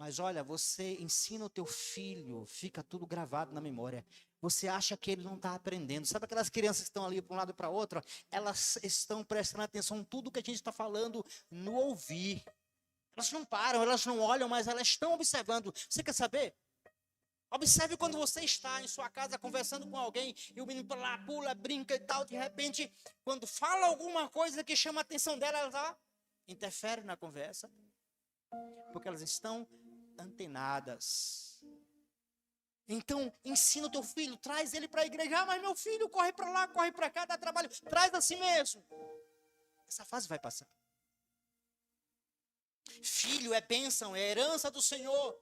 Mas olha, você ensina o teu filho, fica tudo gravado na memória. Você acha que ele não está aprendendo. Sabe aquelas crianças que estão ali para um lado e para outro? Elas estão prestando atenção em tudo que a gente está falando no ouvir. Elas não param, elas não olham, mas elas estão observando. Você quer saber? Observe quando você está em sua casa conversando com alguém e o menino para lá pula, brinca e tal. De repente, quando fala alguma coisa que chama a atenção dela, ela interfere na conversa. Porque elas estão antenadas. Então, ensina o teu filho, traz ele para a igreja. Ah, mas meu filho corre para lá, corre para cá, dá trabalho. Traz assim mesmo. Essa fase vai passar. Filho é bênção, é herança do Senhor.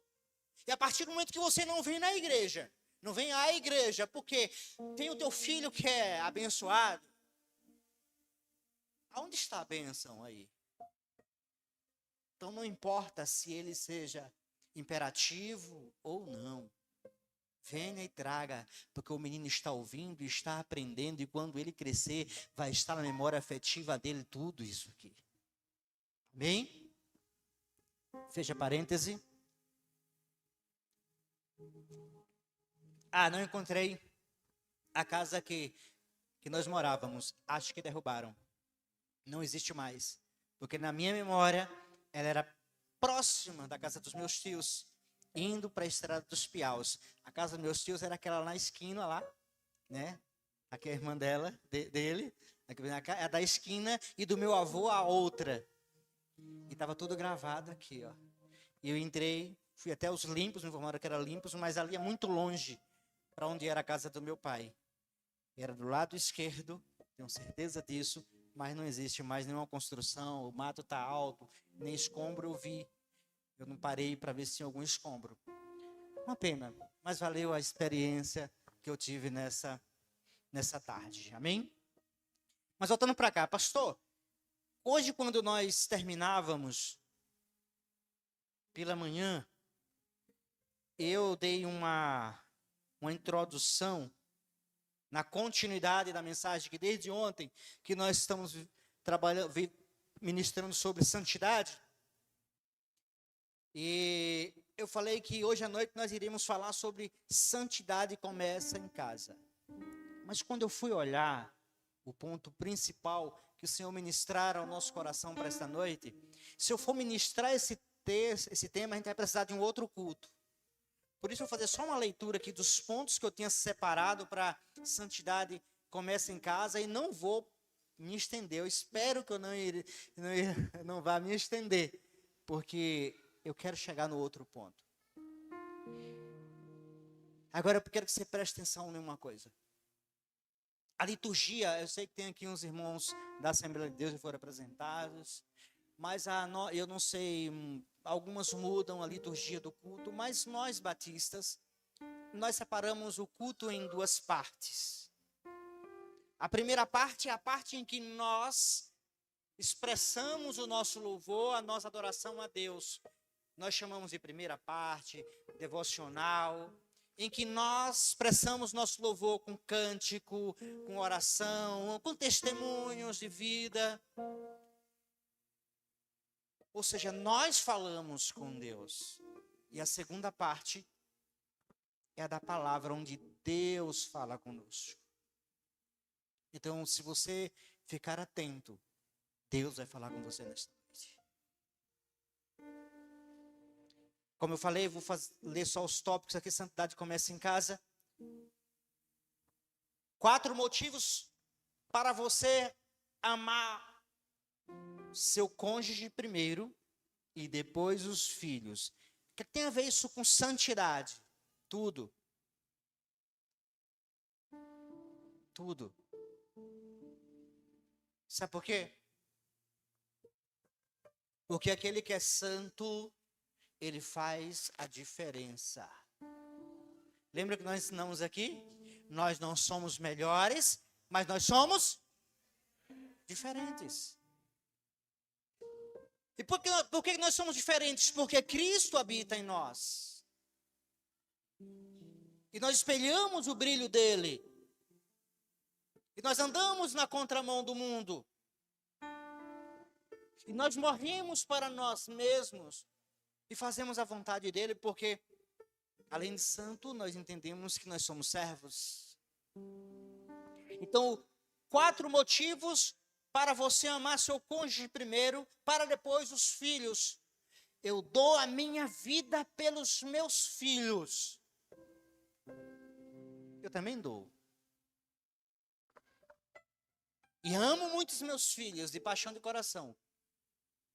E a partir do momento que você não vem na igreja, não vem à igreja, porque tem o teu filho que é abençoado. Aonde está a bênção aí? Então não importa se ele seja imperativo ou não. Venha e traga, porque o menino está ouvindo, está aprendendo, e quando ele crescer, vai estar na memória afetiva dele tudo isso aqui. Amém? Fecha parêntese. Não encontrei a casa que nós morávamos. Acho que derrubaram. Não existe mais. Porque na minha memória, ela era próxima da casa dos meus tios, indo para a Estrada dos Piaus. A casa dos meus tios era aquela na esquina lá, né? Aqui é a irmã dele, a da esquina, e do meu avô a outra. E estava tudo gravado aqui, ó. E eu entrei, fui até os Limpos, me informaram que era Limpos, mas ali é muito longe para onde era a casa do meu pai. Era do lado esquerdo, tenho certeza disso, mas não existe mais nenhuma construção, o mato está alto, nem escombro eu vi. Eu não parei para ver se tinha algum escombro. Uma pena, mas valeu a experiência que eu tive nessa tarde. Amém? Mas voltando para cá, pastor, hoje quando nós terminávamos pela manhã, eu dei uma introdução na continuidade da mensagem que desde ontem que nós estamos trabalhando, ministrando sobre santidade. E eu falei que hoje à noite nós iremos falar sobre santidade começa em casa. Mas quando eu fui olhar o ponto principal que o Senhor ministrar ao nosso coração para esta noite, se eu for ministrar esse tema, a gente vai precisar de um outro culto. Por isso eu vou fazer só uma leitura aqui dos pontos que eu tinha separado para santidade começa em casa e não vou me estender. Eu espero que eu não vá me estender, porque eu quero chegar no outro ponto. Agora eu quero que você preste atenção em uma coisa. A liturgia, eu sei que tem aqui uns irmãos da Assembleia de Deus que foram apresentados, mas eu não sei, algumas mudam a liturgia do culto, mas nós batistas, nós separamos o culto em duas partes. A primeira parte é a parte em que nós expressamos o nosso louvor, a nossa adoração a Deus. Nós chamamos de primeira parte, devocional, em que nós expressamos nosso louvor com cântico, com oração, com testemunhos de vida. Ou seja, nós falamos com Deus. E a segunda parte é a da palavra, onde Deus fala conosco. Então, se você ficar atento, Deus vai falar com você nesta noite. Como eu falei, vou ler só os tópicos aqui. Santidade começa em casa. 4 motivos para você amar seu cônjuge primeiro e depois os filhos. O que tem a ver isso com santidade? Tudo. Tudo. Sabe por quê? Porque aquele que é santo, ele faz a diferença. Lembra que nós ensinamos aqui? Nós não somos melhores, mas nós somos diferentes. E por que nós somos diferentes? Porque Cristo habita em nós. E nós espelhamos o brilho dele. E nós andamos na contramão do mundo. E nós morremos para nós mesmos. E fazemos a vontade dele porque, além de santo, nós entendemos que nós somos servos. Então, 4 motivos para você amar seu cônjuge primeiro, para depois os filhos. Eu dou a minha vida pelos meus filhos. Eu também dou. E amo muito os meus filhos, de paixão de coração.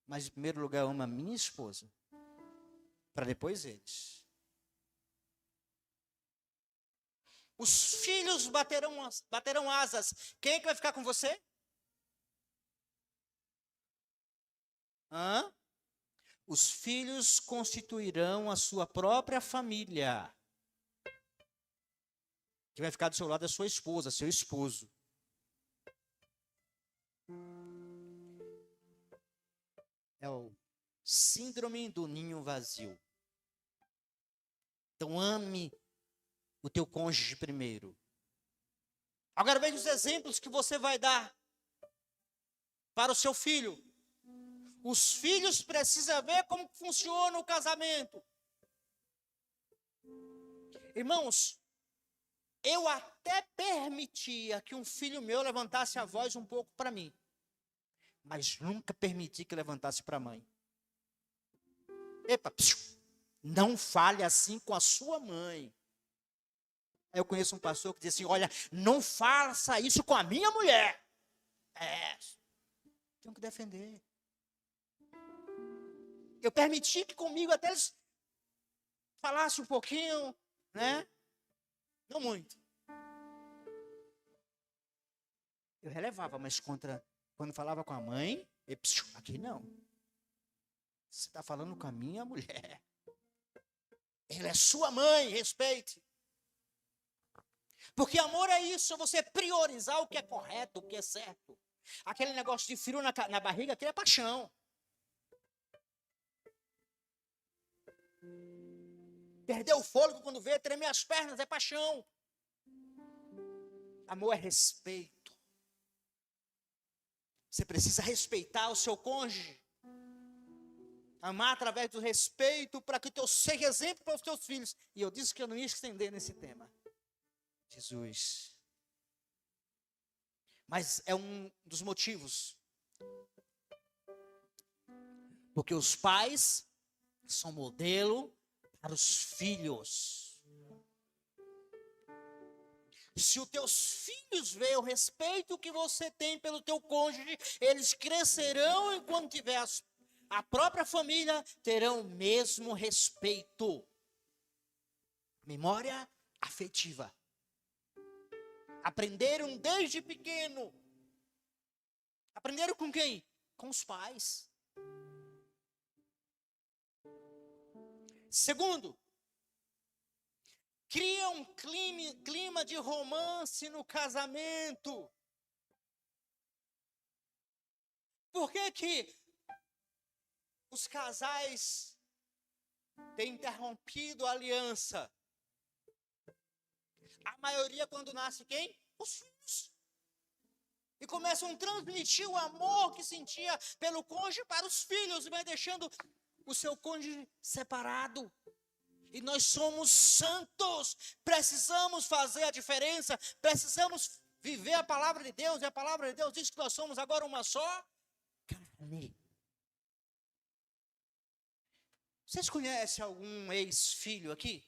Mas, em primeiro lugar, eu amo a minha esposa. Para depois eles. Os filhos baterão asas. Quem é que vai ficar com você? Os filhos constituirão a sua própria família. Quem vai ficar do seu lado é a sua esposa, seu esposo. É o síndrome do ninho vazio. Então ame o teu cônjuge primeiro. Agora veja os exemplos que você vai dar para o seu filho. Os filhos precisam ver como funciona o casamento. Irmãos, eu até permitia que um filho meu levantasse a voz um pouco para mim. Mas nunca permiti que levantasse para a mãe. Epa, não fale assim com a sua mãe. Aí eu conheço um pastor que diz assim, olha, não faça isso com a minha mulher. Tenho que defender. Eu permiti que comigo até eles falassem um pouquinho, né? Não muito. Eu relevava, mas quando falava com a mãe, aqui não. Você está falando com a minha mulher. Ela é sua mãe, respeite. Porque amor é isso, você priorizar o que é correto, o que é certo. Aquele negócio de frio na barriga, aquilo é paixão. Perder o fôlego quando vê, tremer as pernas, é paixão. Amor é respeito. Você precisa respeitar o seu cônjuge. Amar através do respeito para que tu seja exemplo para os teus filhos. E eu disse que eu não ia estender nesse tema. Jesus. Mas é um dos motivos. Porque os pais são modelo para os filhos. Se os teus filhos veem o respeito que você tem pelo teu cônjuge, eles crescerão enquanto tiver a própria família, terão o mesmo respeito. Memória afetiva. Aprenderam desde pequeno. Aprenderam com quem? Com os pais. Segundo, cria um clima de romance no casamento. Por que os casais têm interrompido a aliança? A maioria quando nasce quem? Os filhos. E começam a transmitir o amor que sentia pelo cônjuge para os filhos. E vai deixando o seu cônjuge separado. E nós somos santos. Precisamos fazer a diferença. Precisamos viver a palavra de Deus. E a palavra de Deus diz que nós somos agora uma só carne. Vocês conhecem algum ex-filho aqui?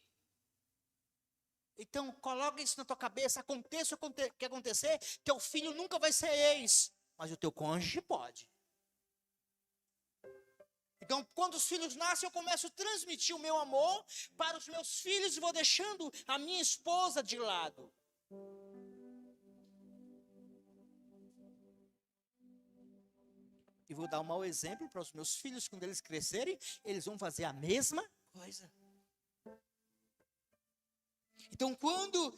Então, coloca isso na tua cabeça, aconteça o que acontecer, teu filho nunca vai ser ex, mas o teu cônjuge pode. Então, quando os filhos nascem, eu começo a transmitir o meu amor para os meus filhos e vou deixando a minha esposa de lado. E vou dar um mau exemplo para os meus filhos, quando eles crescerem, eles vão fazer a mesma coisa. Então, quando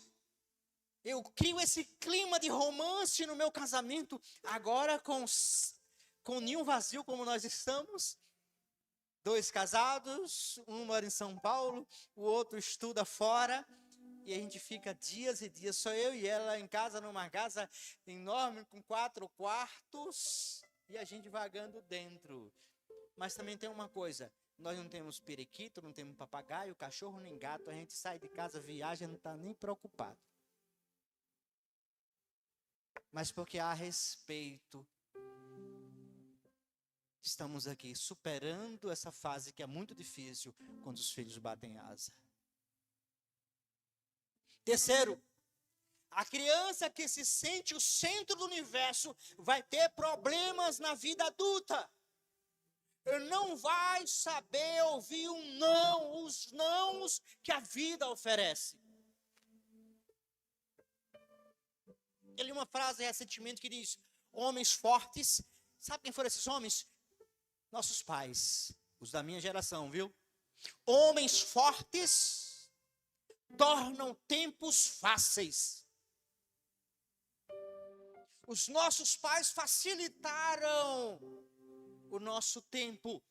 eu crio esse clima de romance no meu casamento, agora com ninho vazio como nós estamos, 2 casados, um mora em São Paulo, o outro estuda fora, e a gente fica dias e dias, só eu e ela em casa, numa casa enorme, com 4 quartos, e a gente vagando dentro. Mas também tem uma coisa, Nós não temos periquito, não temos papagaio, cachorro nem gato. A gente sai de casa, viaja, não está nem preocupado. Mas porque há respeito, estamos aqui superando essa fase que é muito difícil quando os filhos batem asa. Terceiro, a criança que se sente o centro do universo vai ter problemas na vida adulta. Não vai saber ouvir um não, os nãos que a vida oferece. Eu li uma frase recentemente que diz: homens fortes, sabe quem foram esses homens? Nossos pais, os da minha geração, viu? Homens fortes tornam tempos fáceis. Os nossos pais facilitaram o nosso tempo.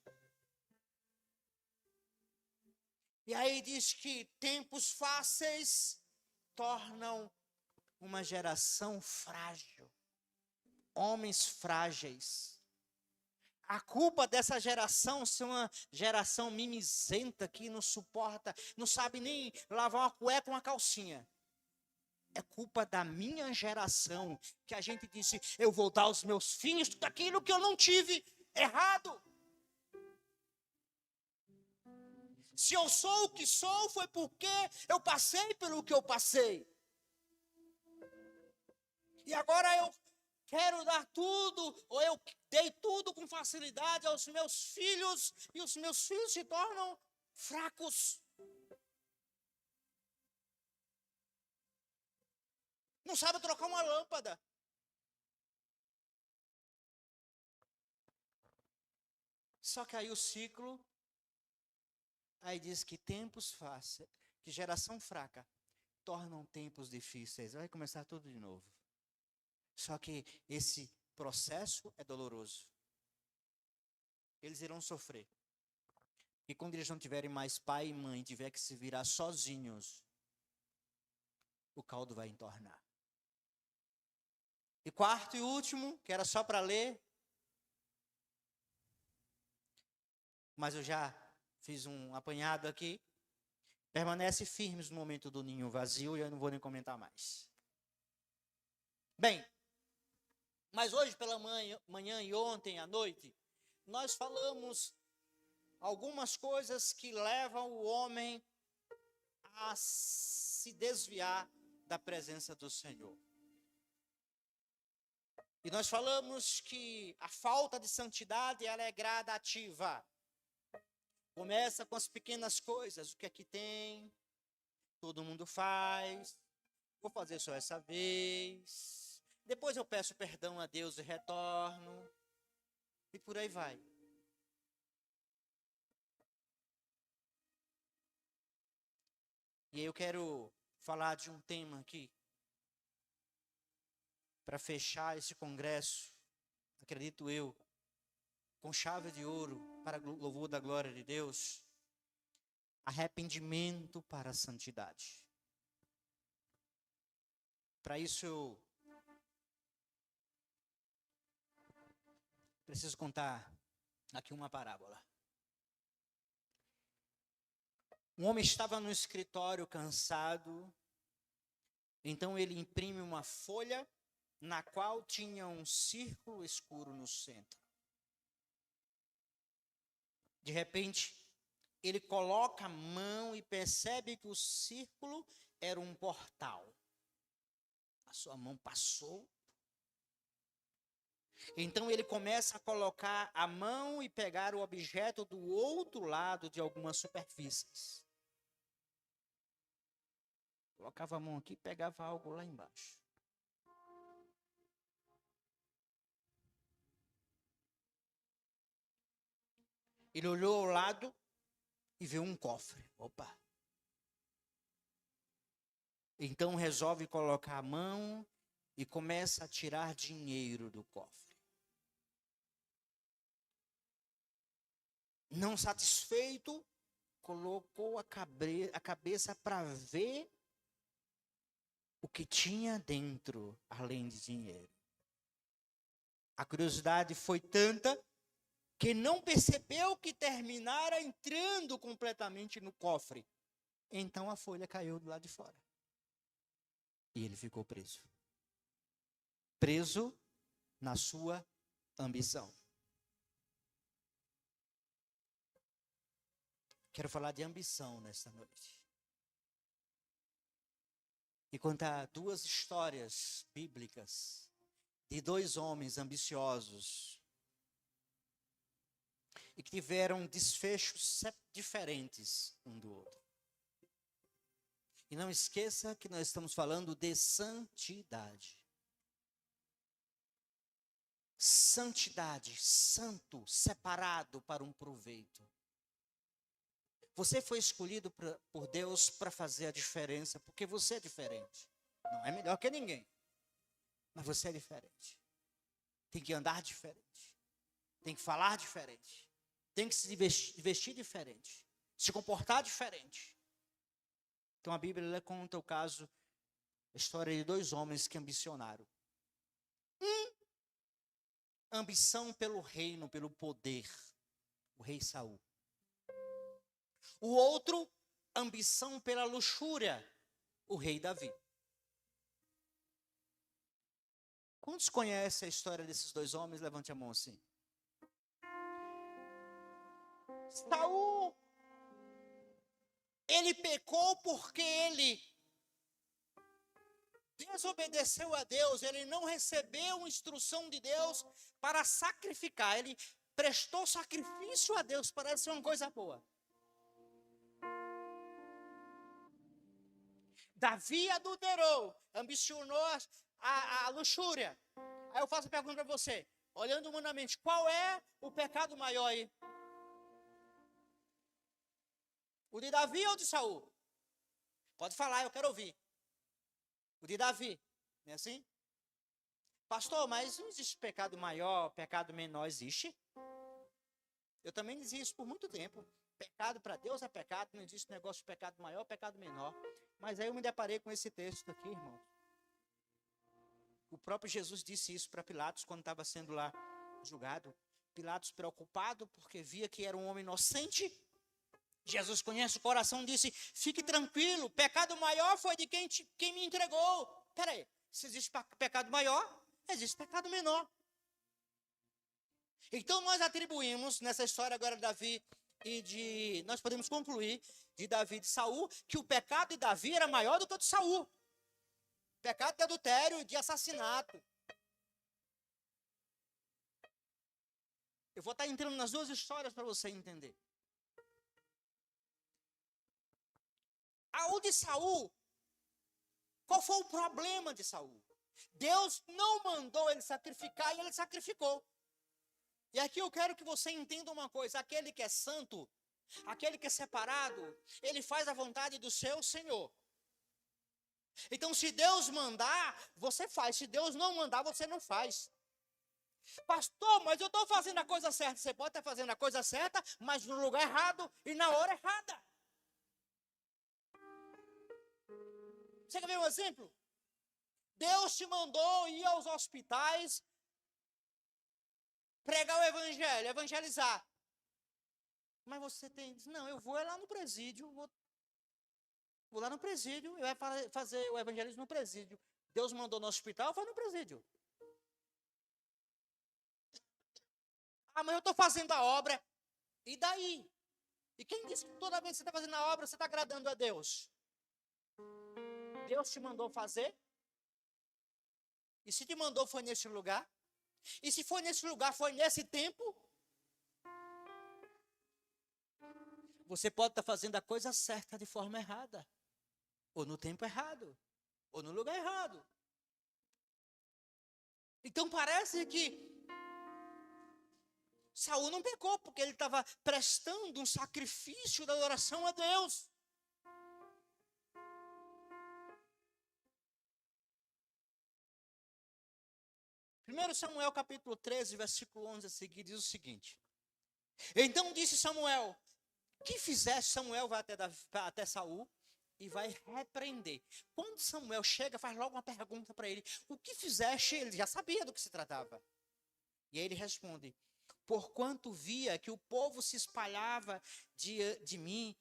E aí diz que tempos fáceis tornam uma geração frágil. Homens frágeis. A culpa dessa geração ser uma geração mimizenta que não suporta, não sabe nem lavar uma cueca com uma calcinha. É culpa da minha geração que a gente disse: eu vou dar aos meus filhos tudo aquilo que eu não tive. Errado. Se eu sou o que sou, foi porque eu passei pelo que eu passei. E agora eu quero dar tudo, ou eu dei tudo com facilidade aos meus filhos, e os meus filhos se tornam fracos. Não sabe trocar uma lâmpada. Só que aí o ciclo, aí diz que tempos fáceis, que geração fraca, tornam tempos difíceis. Vai começar tudo de novo. Só que esse processo é doloroso. Eles irão sofrer. E quando eles não tiverem mais pai e mãe, tiver que se virar sozinhos, o caldo vai entornar. E quarto e último, que era só para ler, mas eu já fiz um apanhado aqui. Permanece firmes no momento do ninho vazio, e eu não vou nem comentar mais. Bem, mas hoje pela manhã e ontem à noite, nós falamos algumas coisas que levam o homem a se desviar da presença do Senhor. E nós falamos que a falta de santidade, ela é gradativa. Começa com as pequenas coisas, o que é que tem, todo mundo faz, vou fazer só essa vez, depois eu peço perdão a Deus e retorno, e por aí vai. E eu quero falar de um tema aqui, para fechar esse congresso, acredito eu, com chave de ouro, para louvor da glória de Deus, arrependimento para a santidade. Para isso eu preciso contar aqui uma parábola. Um homem estava no escritório cansado, então ele imprime uma folha na qual tinha um círculo escuro no centro. De repente, ele coloca a mão e percebe que o círculo era um portal. A sua mão passou. Então ele começa a colocar a mão e pegar o objeto do outro lado de algumas superfícies. Colocava a mão aqui e pegava algo lá embaixo. Ele olhou ao lado e viu um cofre. Opa! Então resolve colocar a mão e começa a tirar dinheiro do cofre. Não satisfeito, colocou a cabeça para ver o que tinha dentro, além de dinheiro. A curiosidade foi tanta que não percebeu que terminara entrando completamente no cofre. Então a folha caiu do lado de fora. E ele ficou preso. Preso na sua ambição. Quero falar de ambição nesta noite. E contar duas histórias bíblicas de dois homens ambiciosos e que tiveram desfechos diferentes um do outro. E não esqueça que nós estamos falando de santidade. Santidade, santo, separado para um proveito. Você foi escolhido por Deus para fazer a diferença, porque você é diferente. Não é melhor que ninguém, mas você é diferente. Tem que andar diferente, tem que falar diferente, tem que se vestir diferente, se comportar diferente. Então a Bíblia ela conta o caso, a história de dois homens que ambicionaram. Ambição pelo reino, pelo poder, o rei Saul. O outro, ambição pela luxúria, o rei Davi. Quantos conhecem a história desses dois homens? Levante a mão assim. Saul, ele pecou porque ele desobedeceu a Deus, ele não recebeu instrução de Deus para sacrificar, ele prestou sacrifício a Deus, parece ser uma coisa boa. Davi adulterou, ambicionou a luxúria. Aí eu faço a pergunta para você, olhando humanamente, qual é o pecado maior aí? O de Davi ou o de Saul? Pode falar, eu quero ouvir. O de Davi, não é assim? Pastor, mas não existe pecado maior, pecado menor, existe? Eu também dizia isso por muito tempo. Pecado para Deus é pecado, não existe negócio de pecado maior, pecado menor. Mas aí eu me deparei com esse texto aqui, irmão. O próprio Jesus disse isso para Pilatos quando estava sendo lá julgado. Pilatos preocupado porque via que era um homem inocente. Jesus conhece o coração, disse, fique tranquilo, pecado maior foi de quem me entregou. Peraí, se existe pecado maior, existe pecado menor. Então nós atribuímos nessa história agora de Davi nós podemos concluir de Davi e de Saul, que o pecado de Davi era maior do que o de Saul. Pecado de adultério e de assassinato. Eu vou estar entrando nas duas histórias para você entender. O de Saul, qual foi o problema de Saul? Deus não mandou ele sacrificar e ele sacrificou. E aqui eu quero que você entenda uma coisa, aquele que é santo, aquele que é separado, ele faz a vontade do seu Senhor. Então se Deus mandar, você faz, se Deus não mandar, você não faz. Pastor, mas eu estou fazendo a coisa certa. Você pode estar fazendo a coisa certa, mas no lugar errado e na hora errada. Você quer ver um exemplo? Deus te mandou ir aos hospitais, pregar o evangelho, evangelizar. Mas você diz, não, eu vou lá no presídio, vou lá no presídio, e vai fazer o evangelismo no presídio. Deus mandou no hospital, foi no presídio. Mas eu estou fazendo a obra, e daí? E quem disse que toda vez que você está fazendo a obra, você está agradando a Deus? Deus te mandou fazer? E se te mandou foi nesse lugar? E se foi nesse lugar, foi nesse tempo? Você pode estar fazendo a coisa certa de forma errada. Ou no tempo errado. Ou no lugar errado. Então parece que Saul não pecou, porque ele estava prestando um sacrifício de adoração a Deus. Primeiro Samuel capítulo 13, versículo 11 a seguir, diz o seguinte. Então disse Samuel, que fizeste? Samuel vai até Saul e vai repreender. Quando Samuel chega, faz logo uma pergunta para ele. O que fizeste? Ele já sabia do que se tratava. E aí ele responde, porquanto via que o povo se espalhava de mim,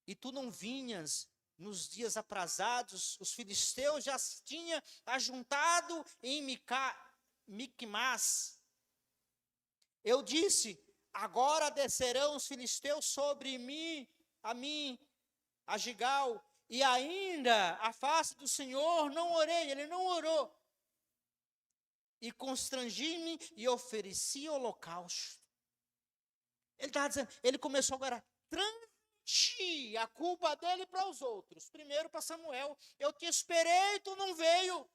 e tu não vinhas nos dias aprazados, os filisteus já se tinham ajuntado em Micmas. Eu disse, agora descerão os filisteus sobre mim, a Gigal, e ainda a face do Senhor não orei, ele não orou. E constrangi-me e ofereci holocausto. Ele está dizendo, ele começou agora a transmitir a culpa dele para os outros. Primeiro para Samuel, eu te esperei, tu não veio.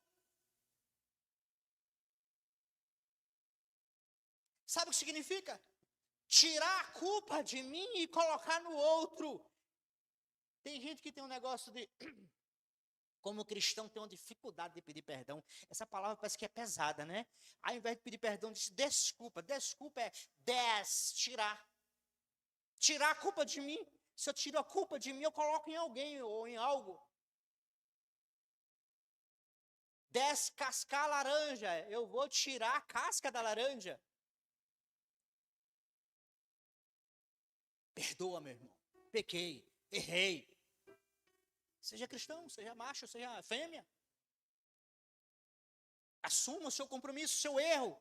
Sabe o que significa? Tirar a culpa de mim e colocar no outro. Tem gente que tem um negócio de, como cristão, tem uma dificuldade de pedir perdão. Essa palavra parece que é pesada, né? Ao invés de pedir perdão, diz desculpa. Desculpa é tirar. Tirar a culpa de mim. Se eu tiro a culpa de mim, eu coloco em alguém ou em algo. Descascar a laranja. Eu vou tirar a casca da laranja. Perdoa, meu irmão. Pequei. Errei. Seja cristão, seja macho, seja fêmea. Assuma o seu compromisso, o seu erro.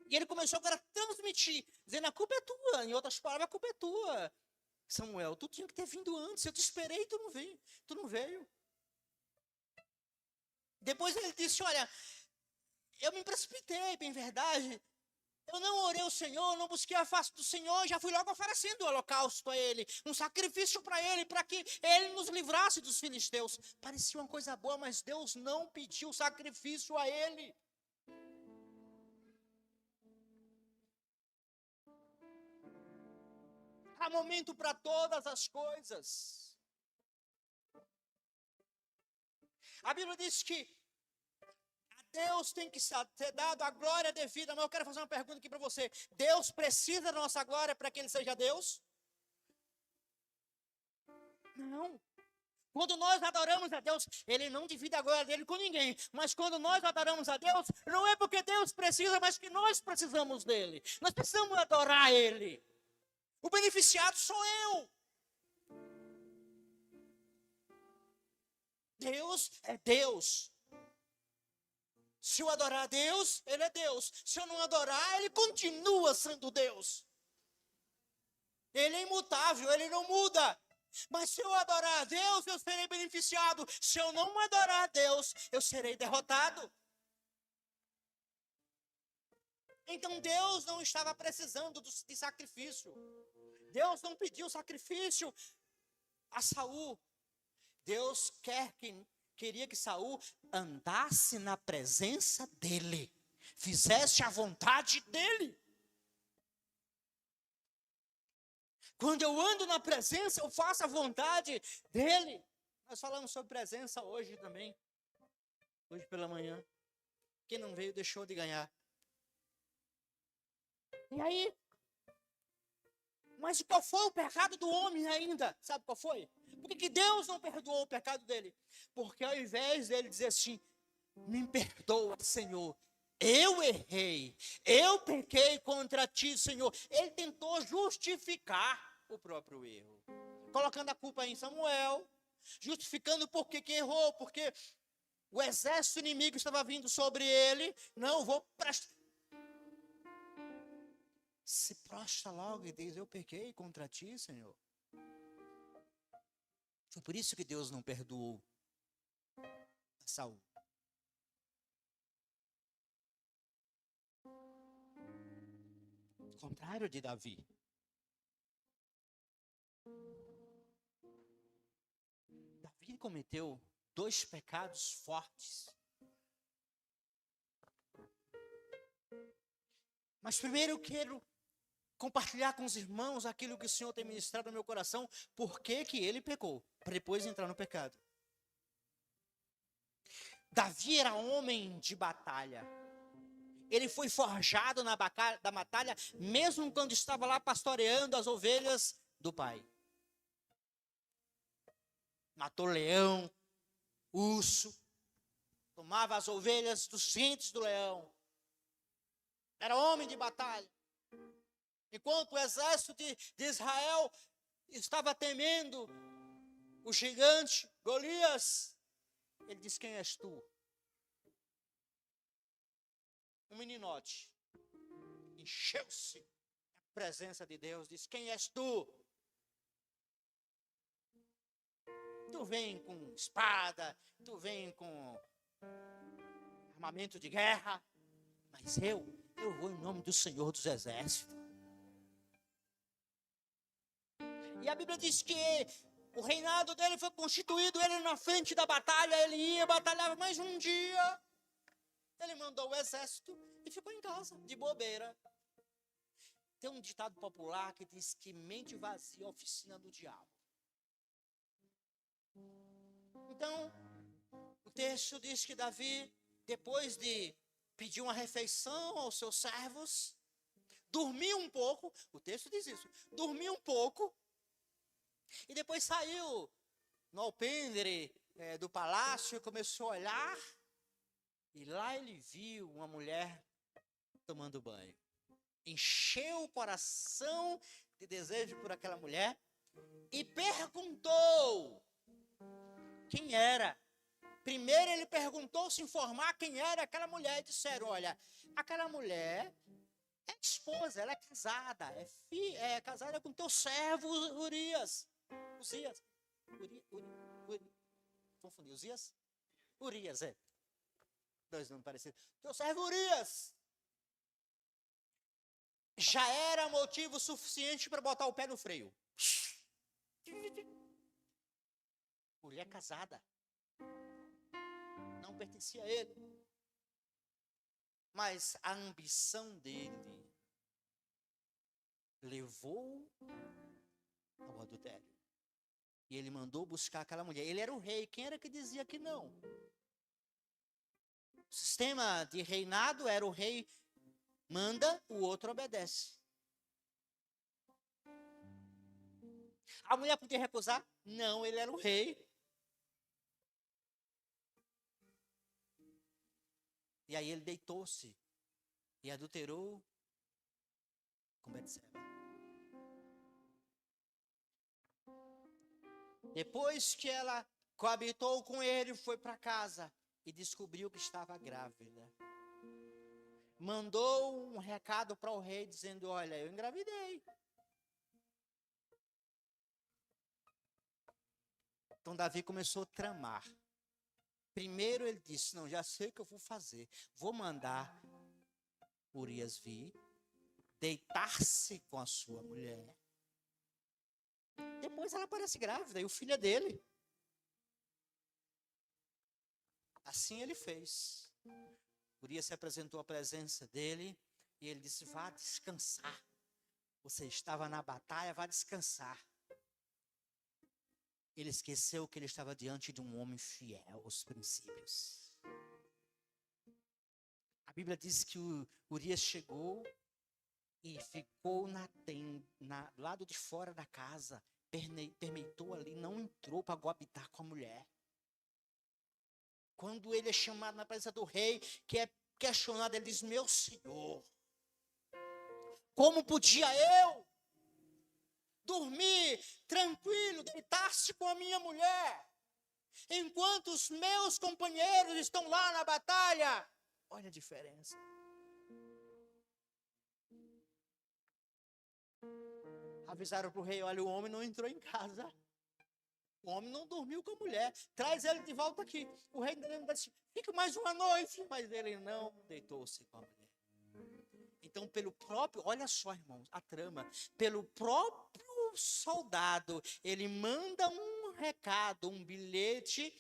E ele começou agora a transmitir, dizendo, a culpa é tua. Em outras palavras, a culpa é tua. Samuel, tu tinha que ter vindo antes. Eu te esperei e tu não veio. Depois ele disse, olha, eu me precipitei, bem verdade. Eu não orei ao Senhor, não busquei a face do Senhor, já fui logo oferecendo o holocausto a Ele, um sacrifício para Ele, para que Ele nos livrasse dos filisteus. Parecia uma coisa boa, mas Deus não pediu sacrifício a Ele. Há momento para todas as coisas. A Bíblia diz que Deus tem que ser dado a glória devida, mas eu quero fazer uma pergunta aqui para você. Deus precisa da nossa glória para que Ele seja Deus? Não. Quando nós adoramos a Deus, Ele não divide a glória dele com ninguém. Mas quando nós adoramos a Deus, não é porque Deus precisa, mas que nós precisamos dEle. Nós precisamos adorar Ele. O beneficiado sou eu. Deus é Deus. Se eu adorar a Deus, Ele é Deus. Se eu não adorar, Ele continua sendo Deus. Ele é imutável, Ele não muda. Mas se eu adorar a Deus, eu serei beneficiado. Se eu não adorar a Deus, eu serei derrotado. Então Deus não estava precisando de sacrifício. Deus não pediu sacrifício a Saul. Deus queria que Saul andasse na presença dele, fizesse a vontade dele. Quando eu ando na presença, eu faço a vontade dele. Nós falamos sobre presença hoje também, hoje pela manhã. Quem não veio deixou de ganhar. E aí? Mas qual foi o pecado do homem ainda? Sabe qual foi? Por que Deus não perdoou o pecado dele? Porque ao invés dele dizer assim, me perdoa, Senhor, eu errei, eu pequei contra ti, Senhor. Ele tentou justificar o próprio erro, colocando a culpa em Samuel, justificando por que errou, porque o exército inimigo estava vindo sobre ele. Não, vou prestar. Se prostra logo e diz, eu pequei contra ti, Senhor. Foi por isso que Deus não perdoou Saul. Ao contrário de Davi. Davi cometeu 2 pecados fortes. Mas primeiro eu quero compartilhar com os irmãos aquilo que o Senhor tem ministrado no meu coração, por que ele pecou, para depois entrar no pecado. Davi era homem de batalha. Ele foi forjado na batalha, mesmo quando estava lá pastoreando as ovelhas do pai. Matou leão, urso, tomava as ovelhas dos dentes do leão. era homem de batalha. Enquanto o exército de Israel estava temendo o gigante Golias, ele diz: quem és tu? Um meninote encheu-se da presença de Deus, diz: quem és tu? Tu vem com espada, tu vem com armamento de guerra, mas eu vou em nome do Senhor dos Exércitos. E a Bíblia diz que o reinado dele foi constituído, ele na frente da batalha, ele ia batalhar mais um dia. Ele mandou o exército e ficou em casa, de bobeira. Tem um ditado popular que diz que mente vazia é a oficina do diabo. Então, o texto diz que Davi, depois de pedir uma refeição aos seus servos, dormiu um pouco, o texto diz isso, dormiu um pouco, e depois saiu no alpendre do palácio e começou a olhar, e lá ele viu uma mulher tomando banho. Encheu o coração de desejo por aquela mulher e perguntou quem era. Primeiro ele perguntou se informar quem era aquela mulher e disseram: olha, aquela mulher é esposa, ela é casada, é casada com teu servo Urias. Uzias. Confundi, Uzias? Urias, é. Dois nomes parecidos. Teu servo Urias. Já era motivo suficiente para botar o pé no freio. Mulher casada. Não pertencia a ele. Mas a ambição dele levou ao adultério. E ele mandou buscar aquela mulher. Ele era o rei. Quem era que dizia que não? O sistema de reinado era o rei manda, o outro obedece. A mulher podia recusar? Não, ele era o rei. E aí ele deitou-se e adulterou com Betseba. Depois que ela coabitou com ele, foi para casa e descobriu que estava grávida. Mandou um recado para o rei dizendo: olha, eu engravidei. Então Davi começou a tramar. Primeiro ele disse: não, já sei o que eu vou fazer. Vou mandar Urias vir, deitar-se com a sua mulher. Depois ela aparece grávida e o filho é dele. Assim ele fez. Urias se apresentou à presença dele e ele disse: vá descansar. Você estava na batalha, vá descansar. Ele esqueceu que ele estava diante de um homem fiel aos princípios. A Bíblia diz que Urias chegou e ficou do lado de fora da casa, permeitou ali, não entrou para coabitar com a mulher. Quando ele é chamado na presença do rei, que é questionado, ele diz: meu senhor, como podia eu dormir tranquilo, deitar-se com a minha mulher, enquanto os meus companheiros estão lá na batalha? Olha a diferença. Avisaram para o rei: olha, o homem não entrou em casa. O homem não dormiu com a mulher. Traz ele de volta aqui. O rei disse: fica mais uma noite. Mas ele não deitou-se com a mulher. Então, pelo próprio, olha só, irmãos, a trama. Pelo próprio soldado, ele manda um recado, um bilhete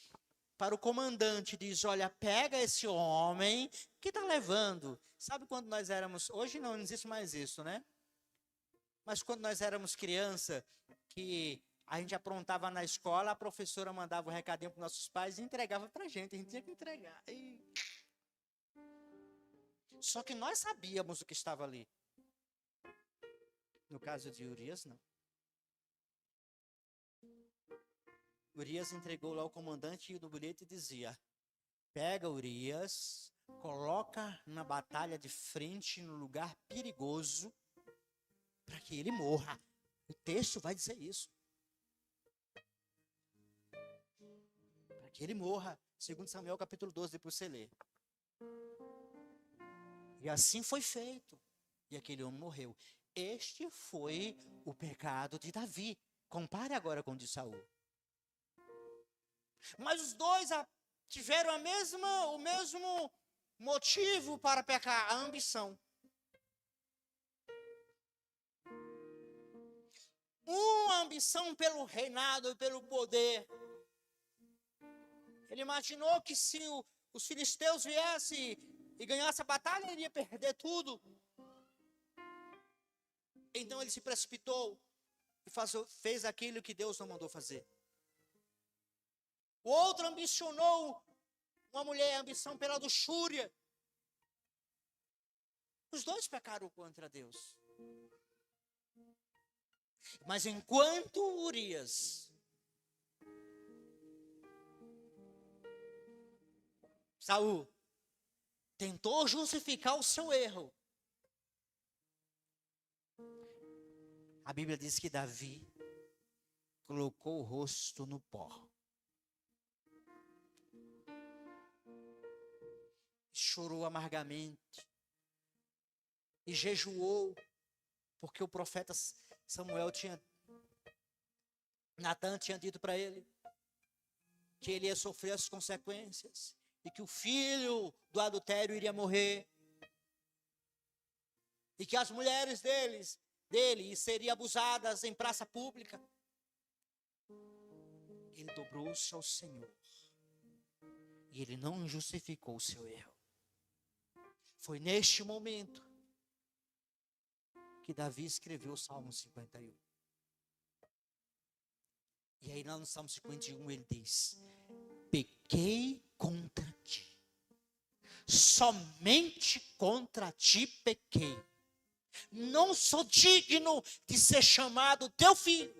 para o comandante. Diz: olha, pega esse homem que está levando. Sabe quando nós éramos... Hoje não existe mais isso, né? Mas quando nós éramos criança, que a gente aprontava na escola, a professora mandava o recadinho para os nossos pais e entregava para a gente tinha que entregar. Só que nós sabíamos o que estava ali. No caso de Urias, não. Urias entregou lá ao comandante e no bilhete dizia: pega Urias, coloca na batalha de frente, no lugar perigoso, para que ele morra. O texto vai dizer isso. Para que ele morra. 2 Samuel capítulo 12, depois você lê. E assim foi feito. E aquele homem morreu. Este foi o pecado de Davi. Compare agora com o de Saul. Mas os dois tiveram o mesmo motivo para pecar, a ambição. Uma ambição pelo reinado e pelo poder. Ele imaginou que se os filisteus viessem e ganhassem a batalha, ele ia perder tudo. Então ele se precipitou e fez aquilo que Deus não mandou fazer. O outro ambicionou uma mulher, ambição pela luxúria. Os dois pecaram contra Deus. Mas enquanto Urias Saul tentou justificar o seu erro, a Bíblia diz que Davi colocou o rosto no pó. Chorou amargamente. E jejuou, porque o profeta Natan tinha dito para ele que ele ia sofrer as consequências e que o filho do adultério iria morrer e que as mulheres dele seriam abusadas em praça pública. Ele dobrou-se ao Senhor e ele não justificou o seu erro. Foi neste momento que Davi escreveu o Salmo 51. E aí no Salmo 51 ele diz: pequei contra ti, somente contra ti pequei, não sou digno de ser chamado teu filho.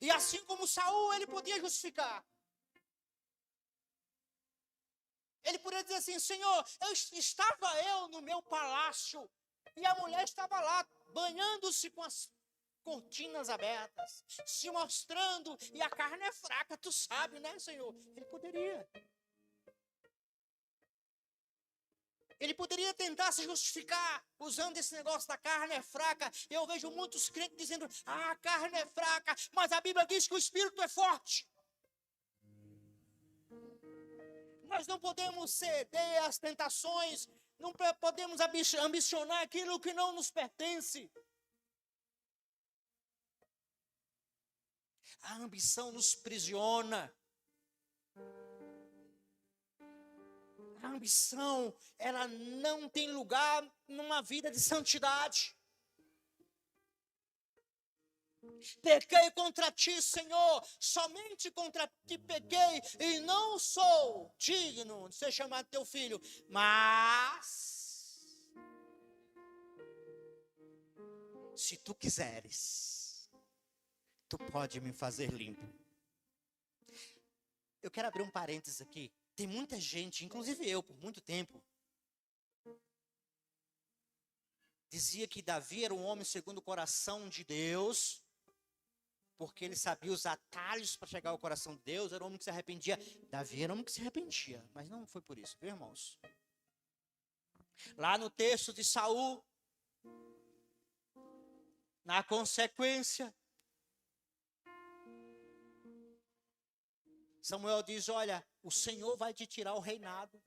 E assim como Saul, ele podia justificar. Ele poderia dizer assim: Senhor, estava eu no meu palácio e a mulher estava lá banhando-se com as cortinas abertas, se mostrando, e a carne é fraca, tu sabe, né, Senhor? Ele poderia tentar se justificar usando esse negócio da carne é fraca. Eu vejo muitos crentes dizendo: a carne é fraca, mas a Bíblia diz que o Espírito é forte. Nós não podemos ceder às tentações, não podemos ambicionar aquilo que não nos pertence. A ambição nos prisiona. A ambição, ela não tem lugar numa vida de santidade. Pequei contra ti, Senhor, somente contra ti pequei, e não sou digno de ser chamado teu filho, mas se tu quiseres, tu pode me fazer limpo. Eu quero abrir um parênteses aqui. Tem muita gente, inclusive eu, por muito tempo, dizia que Davi era um homem segundo o coração de Deus, porque ele sabia os atalhos para chegar ao coração de Deus, era um homem que se arrependia. Davi era um homem que se arrependia, mas não foi por isso, viu, irmãos? Lá no texto de Saul, na consequência, Samuel diz: olha, o Senhor vai te tirar o reinado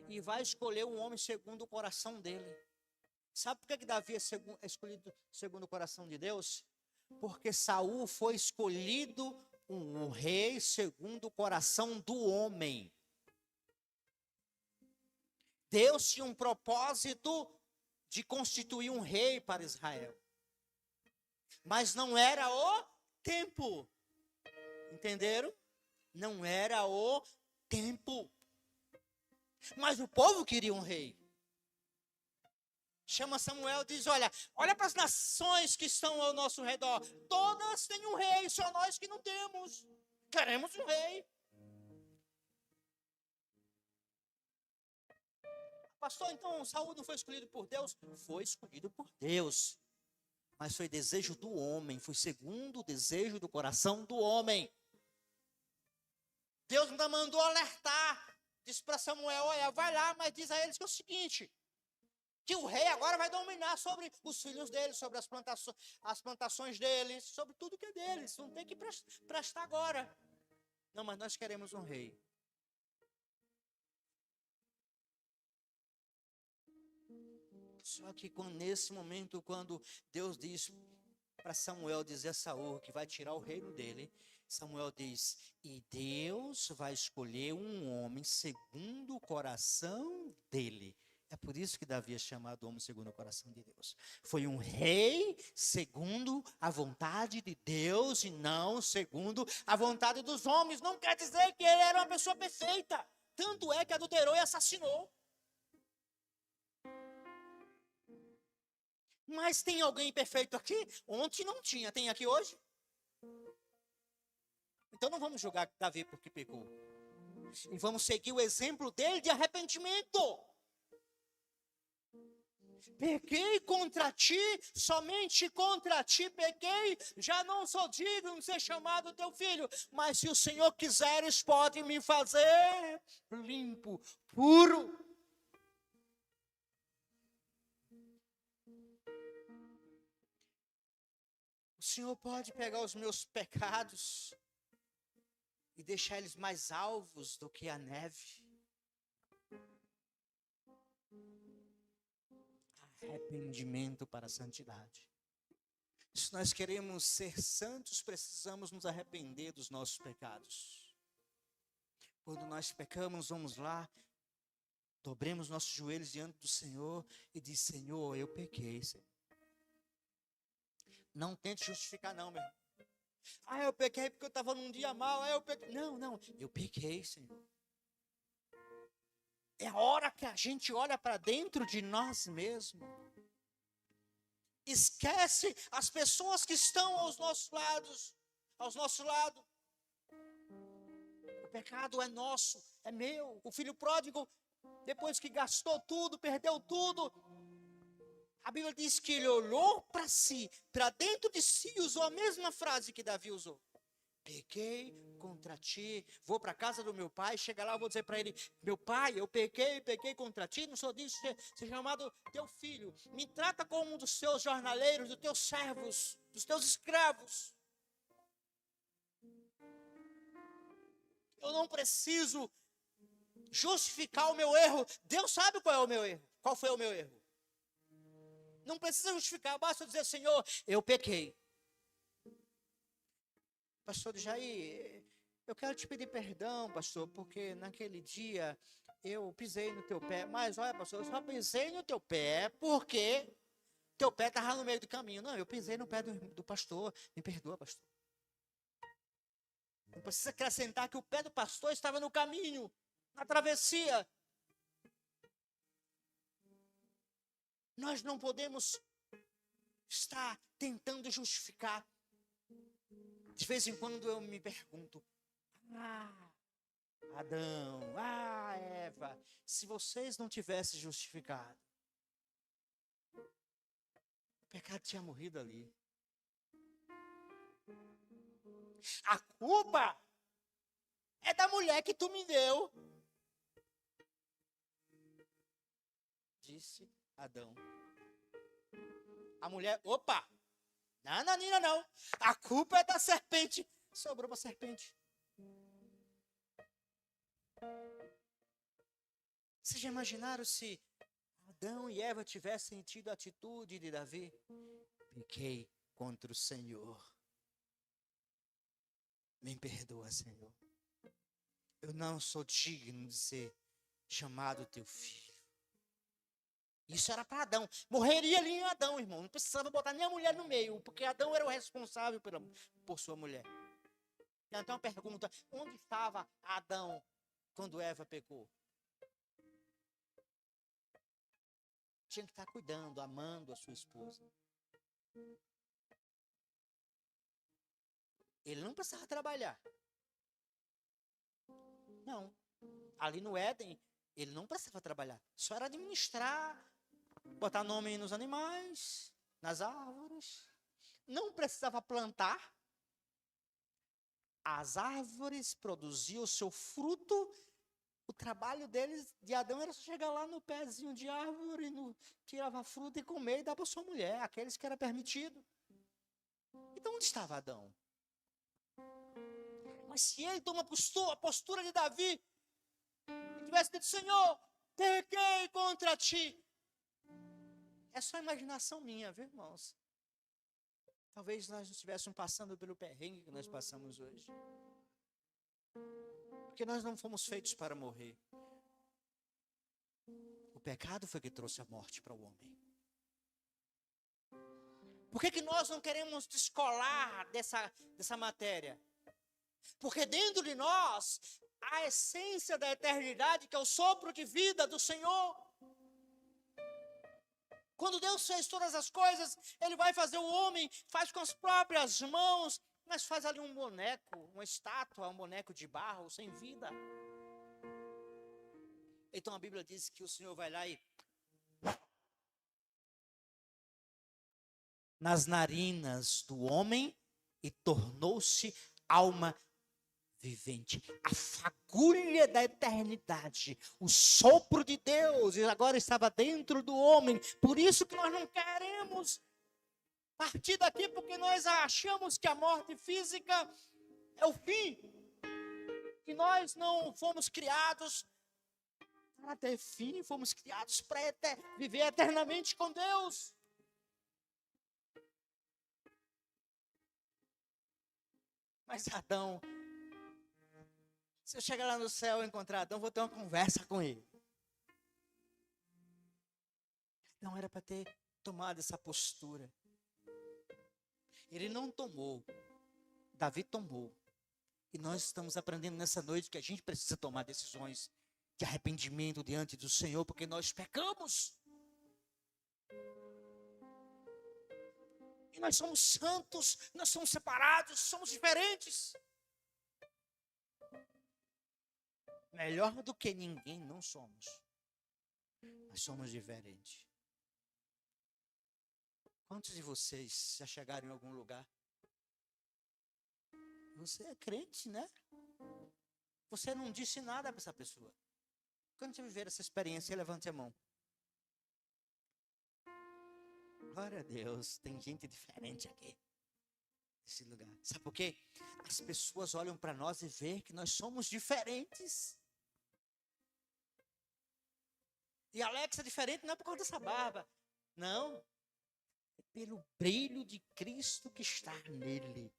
e vai escolher um homem segundo o coração dele. Sabe por que Davi é escolhido segundo o coração de Deus? Porque Saul foi escolhido um rei segundo o coração do homem. Deus tinha um propósito de constituir um rei para Israel, mas não era o tempo. Entenderam? Não era o tempo. Mas o povo queria um rei. Chama Samuel e diz: olha para as nações que estão ao nosso redor. Todas têm um rei, só nós que não temos. Queremos um rei. Pastor, então Saul não foi escolhido por Deus? Foi escolhido por Deus. Mas foi desejo do homem, foi segundo o desejo do coração do homem. Deus ainda mandou alertar, disse para Samuel, olha, vai lá, mas diz a eles que é o seguinte, que o rei agora vai dominar sobre os filhos dele, sobre as plantações deles, sobre tudo que é deles, não tem que prestar agora. Não, mas nós queremos um rei. Só que nesse momento, quando Deus diz para Samuel dizer a Saul que vai tirar o reino dele, Samuel diz, e Deus vai escolher um homem segundo o coração dele. É por isso que Davi é chamado homem segundo o coração de Deus. Foi um rei segundo a vontade de Deus e não segundo a vontade dos homens. Não quer dizer que ele era uma pessoa perfeita. Tanto é que adulterou e assassinou. Mas tem alguém perfeito aqui? Ontem não tinha, tem aqui hoje? Então não vamos julgar Davi porque pecou. E vamos seguir o exemplo dele de arrependimento. Pequei contra ti, somente contra ti pequei, já não sou digno de ser chamado teu filho, mas se o Senhor quiseres, pode me fazer limpo, puro. O Senhor pode pegar os meus pecados e deixar eles mais alvos do que a neve. Arrependimento para a santidade. Se nós queremos ser santos, precisamos nos arrepender dos nossos pecados. Quando nós pecamos, vamos lá, dobremos nossos joelhos diante do Senhor e diz, Senhor, eu pequei, Senhor. Não tente justificar não, meu irmão. Ah, eu pequei porque eu estava num dia mal. Eu pequei. Não, eu pequei, Senhor. É a hora que a gente olha para dentro de nós mesmos. Esquece as pessoas que estão aos nossos lados. O pecado é nosso, é meu. O filho pródigo, depois que gastou tudo, perdeu tudo, a Bíblia diz que ele olhou para si, para dentro de si, e usou a mesma frase que Davi usou. Pequei contra ti, vou para a casa do meu pai, chega lá, eu vou dizer para ele, meu pai, eu pequei contra ti, não sou disso, ser chamado teu filho, me trata como um dos teus jornaleiros, dos teus servos, dos teus escravos. Eu não preciso justificar o meu erro, Deus sabe qual é o meu erro, qual foi o meu erro. Não precisa justificar, basta dizer, Senhor, eu pequei. Pastor Jair, eu quero te pedir perdão, pastor, porque naquele dia eu pisei no teu pé. Mas olha, pastor, eu só pisei no teu pé porque teu pé estava no meio do caminho. Não, eu pisei no pé do pastor. Me perdoa, pastor. Não precisa acrescentar que o pé do pastor estava no caminho, na travessia. Nós não podemos estar tentando justificar. De vez em quando eu me pergunto, Adão, Eva, se vocês não tivessem justificado, o pecado tinha morrido ali. A culpa é da mulher que tu me deu, disse Adão. A mulher, opa, não. A culpa é da serpente. Sobrou para a serpente. Vocês já imaginaram se Adão e Eva tivessem tido a atitude de Davi? Pequei contra o Senhor. Me perdoa, Senhor. Eu não sou digno de ser chamado teu filho. Isso era para Adão. Morreria ali em Adão, irmão. Não precisava botar nem a mulher no meio, porque Adão era o responsável por sua mulher. Então, uma pergunta: onde estava Adão quando Eva pecou? Tinha que estar cuidando, amando a sua esposa. Ele não precisava trabalhar. Não. Ali no Éden, Ele não precisava trabalhar, só era administrar, botar nome nos animais, nas árvores. Não precisava plantar. As árvores produziam o seu fruto. O trabalho deles, de Adão, era só chegar lá no pezinho de árvore, tirava a fruta e comer e dava para sua mulher, aqueles que era permitido. Então, onde estava Adão? Mas se ele toma a postura de Davi, e tivesse dito, Senhor, pequei contra ti. É só imaginação minha, viu, irmãos? Talvez nós não estivéssemos passando pelo perrengue que nós passamos hoje. Porque nós não fomos feitos para morrer. O pecado foi que trouxe a morte para o homem. Por que nós não queremos descolar dessa matéria? Porque dentro de nós, a essência da eternidade, que é o sopro de vida do Senhor. Quando Deus fez todas as coisas, Ele vai fazer o homem, faz com as próprias mãos, mas faz ali um boneco, uma estátua, um boneco de barro, sem vida. Então a Bíblia diz que o Senhor vai lá e nas narinas do homem e tornou-se alma vivente. A fagulha da eternidade, o sopro de Deus, e agora estava dentro do homem. Por isso que nós não queremos partir daqui, porque nós achamos que a morte física é o fim. E nós não fomos criados para ter fim, fomos criados para viver eternamente com Deus. Mas Adão, se eu chegar lá no céu e encontrar Adão, vou ter uma conversa com ele. Não era para ter tomado essa postura. Ele não tomou. Davi tomou. E nós estamos aprendendo nessa noite que a gente precisa tomar decisões de arrependimento diante do Senhor, porque nós pecamos. E nós somos santos, nós somos separados, somos diferentes. Melhor do que ninguém não somos. Nós somos diferentes. Quantos de vocês já chegaram em algum lugar? Você é crente, né? Você não disse nada para essa pessoa. Quando você viver essa experiência, levante a mão. Glória a Deus, tem gente diferente aqui. Nesse lugar. Sabe por quê? As pessoas olham para nós e veem que nós somos diferentes. E Alex é diferente não é por causa dessa barba. Não. É pelo brilho de Cristo que está nele.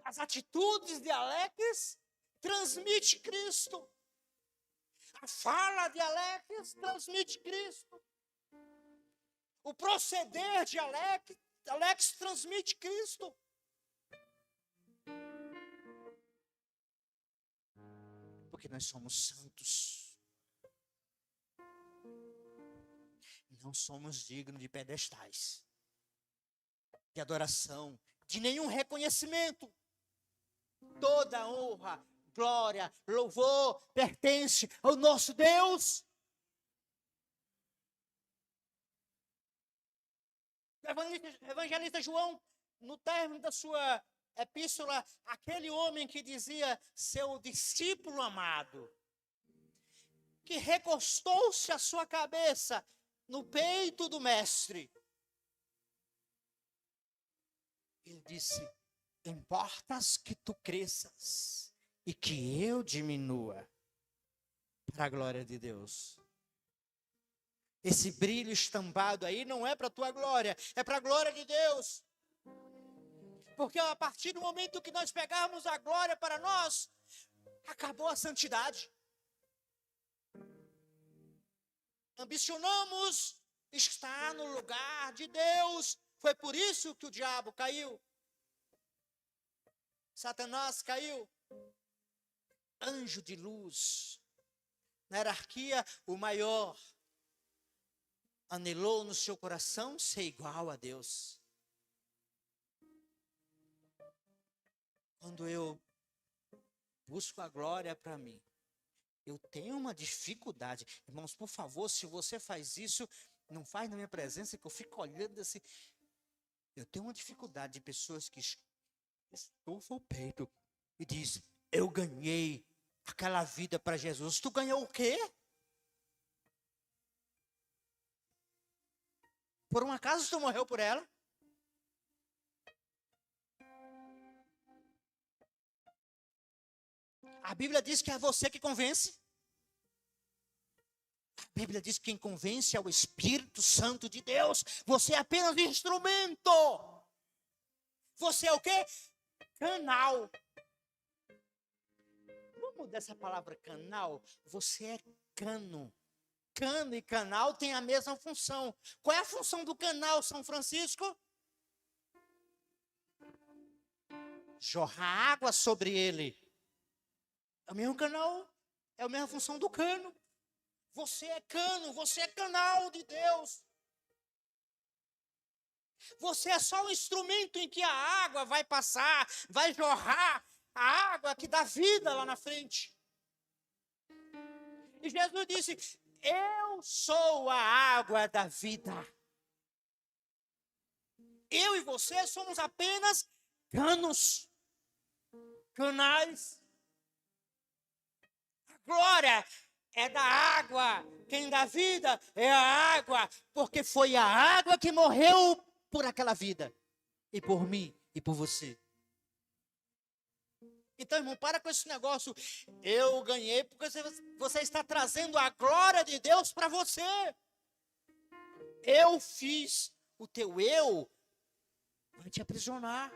As atitudes de Alex transmitem Cristo. A fala de Alex transmite Cristo. O proceder de Alex transmite Cristo. Porque nós somos santos. Não somos dignos de pedestais, de adoração, de nenhum reconhecimento. Toda honra, glória, louvor pertence ao nosso Deus. O evangelista João, no término da sua epístola, aquele homem que dizia seu discípulo amado, que recostou-se a sua cabeça no peito do mestre, ele disse: importas que tu cresças e que eu diminua, para a glória de Deus. Esse brilho estampado aí não é para a tua glória, é para a glória de Deus. Porque a partir do momento que nós pegarmos a glória para nós, acabou a santidade. Ambicionamos estar no lugar de Deus. Foi por isso que o diabo caiu. Satanás caiu. Anjo de luz. Na hierarquia, o maior anelou no seu coração ser igual a Deus. Quando eu busco a glória para mim. Eu tenho uma dificuldade. Irmãos, por favor, se você faz isso, não faz na minha presença, que eu fico olhando assim. Eu tenho uma dificuldade de pessoas que estufam o peito e diz: eu ganhei aquela vida para Jesus. Tu ganhou o quê? Por um acaso tu morreu por ela? A Bíblia diz que é você que convence. A Bíblia diz que quem convence é o Espírito Santo de Deus. Você é apenas um instrumento. Você é o quê? Canal. Vamos mudar essa palavra canal? Você é cano. Cano e canal têm a mesma função. Qual é a função do canal, São Francisco? Jorrar água sobre ele. É o mesmo canal, é a mesma função do cano. Você é cano, você é canal de Deus. Você é só um instrumento em que a água vai passar, vai jorrar a água que dá vida lá na frente. E Jesus disse: eu sou a água da vida. Eu e você somos apenas canos, canais. A glória é da água. Quem dá vida é a água, porque foi a água que morreu por aquela vida, e por mim, e por você. Então, irmão, para com esse negócio. Eu ganhei porque você está trazendo a glória de Deus para você. Eu fiz. O teu eu vai te aprisionar.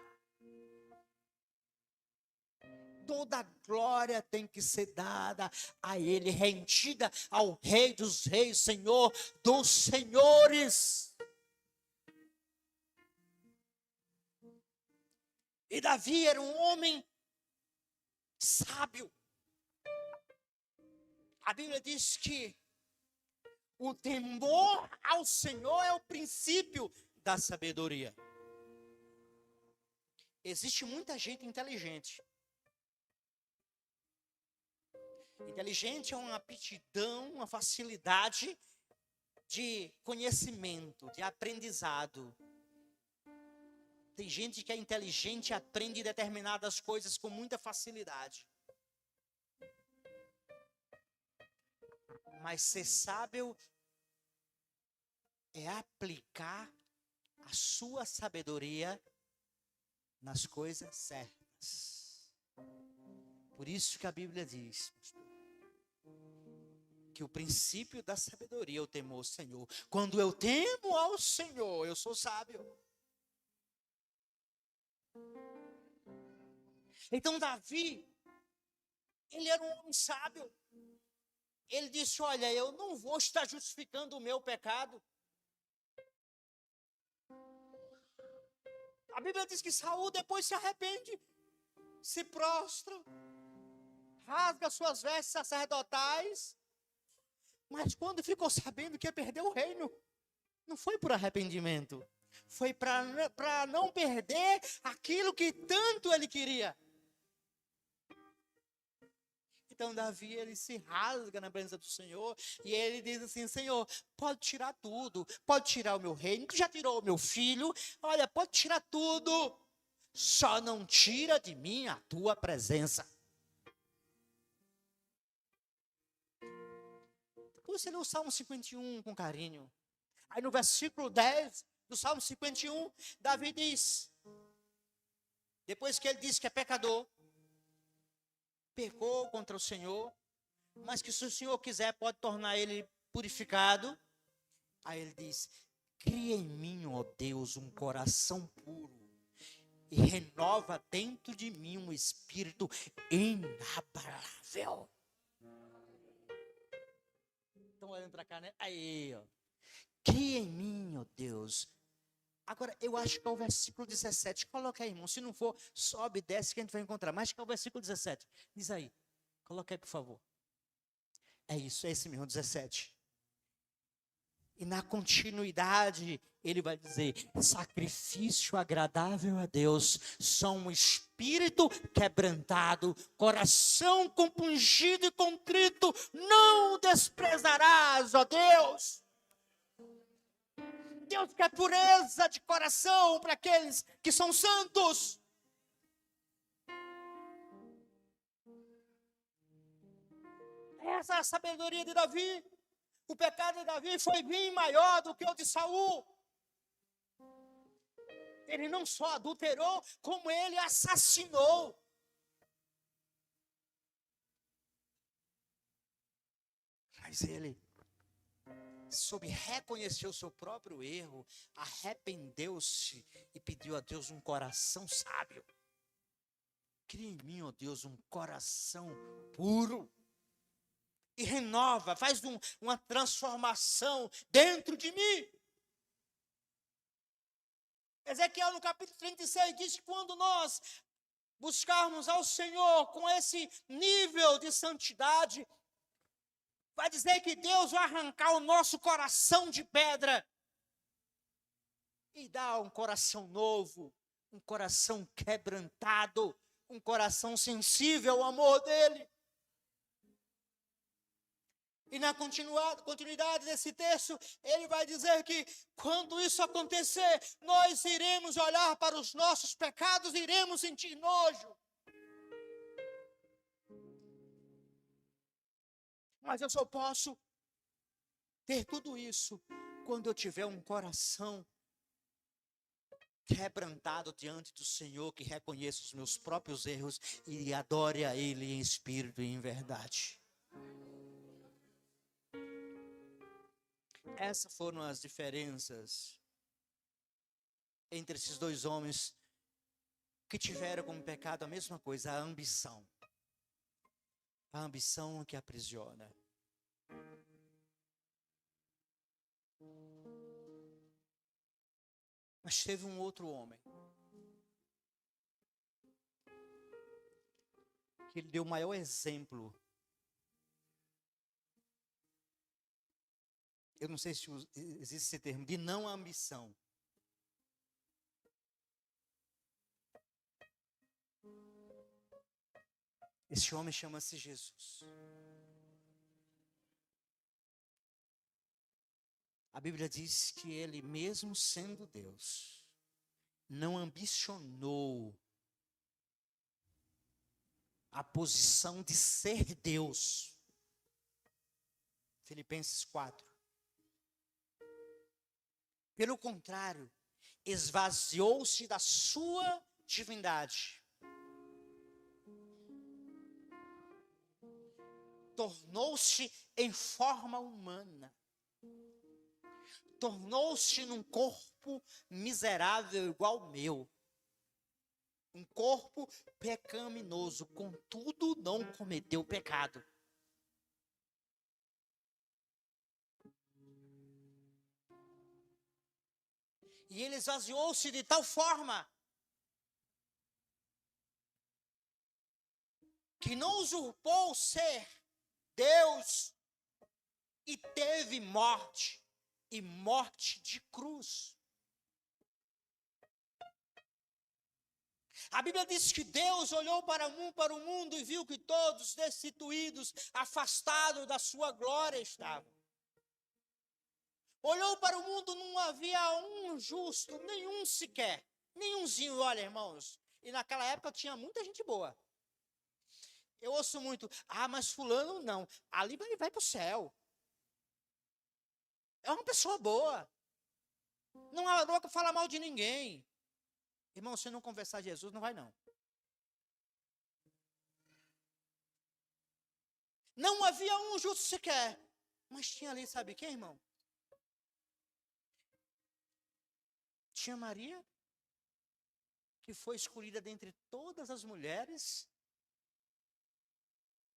Toda a glória tem que ser dada a Ele, rendida ao Rei dos Reis, Senhor dos Senhores. E Davi era um homem sábio. A Bíblia diz que o temor ao Senhor é o princípio da sabedoria. Existe muita gente inteligente. Inteligente é uma aptidão, uma facilidade de conhecimento, de aprendizado. Tem gente que é inteligente e aprende determinadas coisas com muita facilidade. Mas ser sábio é aplicar a sua sabedoria nas coisas certas. Por isso que a Bíblia diz que o princípio da sabedoria é o temor ao Senhor. Quando eu temo ao Senhor, eu sou sábio. Então Davi, ele era um homem sábio. Ele disse: olha, eu não vou estar justificando o meu pecado. A Bíblia diz que Saul depois se arrepende, se prostra, rasga suas vestes sacerdotais. Mas quando ficou sabendo que ia perder o reino, não foi por arrependimento. Foi para não perder aquilo que tanto ele queria. Então Davi, ele se rasga na presença do Senhor e ele diz assim: Senhor, pode tirar tudo, pode tirar o meu reino, tu já tirou o meu filho, olha, pode tirar tudo, só não tira de mim a tua presença. Depois você lê o Salmo 51 com carinho. Aí no versículo 10 do Salmo 51, Davi diz, depois que ele diz que é pecador, pecou contra o Senhor, mas que se o Senhor quiser pode tornar ele purificado. Aí ele diz: cria em mim, ó Deus, um coração puro e renova dentro de mim um espírito inabalável. Estão olhando para cá, né? Aí, ó. Cria em mim, ó Deus. Agora, eu acho que é o versículo 17. Coloca aí, irmão. Se não for, sobe e desce que a gente vai encontrar. Mas acho que é o versículo 17. Diz aí. Coloca aí, por favor. É isso, é esse mesmo, 17. E na continuidade, ele vai dizer: sacrifício agradável a Deus, são um espírito quebrantado, coração compungido e contrito, não desprezarás, ó Deus. Deus quer pureza de coração para aqueles que são santos. Essa é a sabedoria de Davi. O pecado de Davi foi bem maior do que o de Saul. Ele não só adulterou, como ele assassinou. Mas ele soube reconhecer o seu próprio erro, arrependeu-se e pediu a Deus um coração sábio. Cria em mim, ó Deus, um coração puro. E renova, faz uma transformação dentro de mim. Ezequiel no capítulo 36 diz que quando nós buscarmos ao Senhor com esse nível de santidade, vai dizer que Deus vai arrancar o nosso coração de pedra e dar um coração novo, um coração quebrantado, um coração sensível ao amor dele. E na continuidade desse texto, ele vai dizer que quando isso acontecer, nós iremos olhar para os nossos pecados e iremos sentir nojo. Mas eu só posso ter tudo isso quando eu tiver um coração quebrantado diante do Senhor, que reconheça os meus próprios erros e adore a Ele em espírito e em verdade. Essas foram as diferenças entre esses dois homens que tiveram como pecado a mesma coisa, a ambição. A ambição que aprisiona. Mas teve um outro homem que ele deu o maior exemplo. Eu não sei se existe esse termo, de não ambição. Esse homem chama-se Jesus. A Bíblia diz que ele, mesmo sendo Deus, não ambicionou a posição de ser Deus. Filipenses 4. Pelo contrário, esvaziou-se da sua divindade. Tornou-se em forma humana. Tornou-se num corpo miserável igual ao meu. Um corpo pecaminoso, contudo não cometeu pecado. E ele esvaziou-se de tal forma que não usurpou ser Deus e teve morte, e morte de cruz. A Bíblia diz que Deus olhou para o mundo e viu que todos destituídos, afastados da sua glória estavam. Olhou para o mundo, não havia um justo, nenhum sequer. Nenhumzinho, olha, irmãos. E naquela época tinha muita gente boa. Eu ouço muito, mas fulano não. Ali vai para o céu. É uma pessoa boa. Não é louca falar mal de ninguém. Irmão, se não confessar Jesus, não vai não. Não havia um justo sequer. Mas tinha ali, sabe quem, irmão? Tinha Maria, que foi escolhida dentre todas as mulheres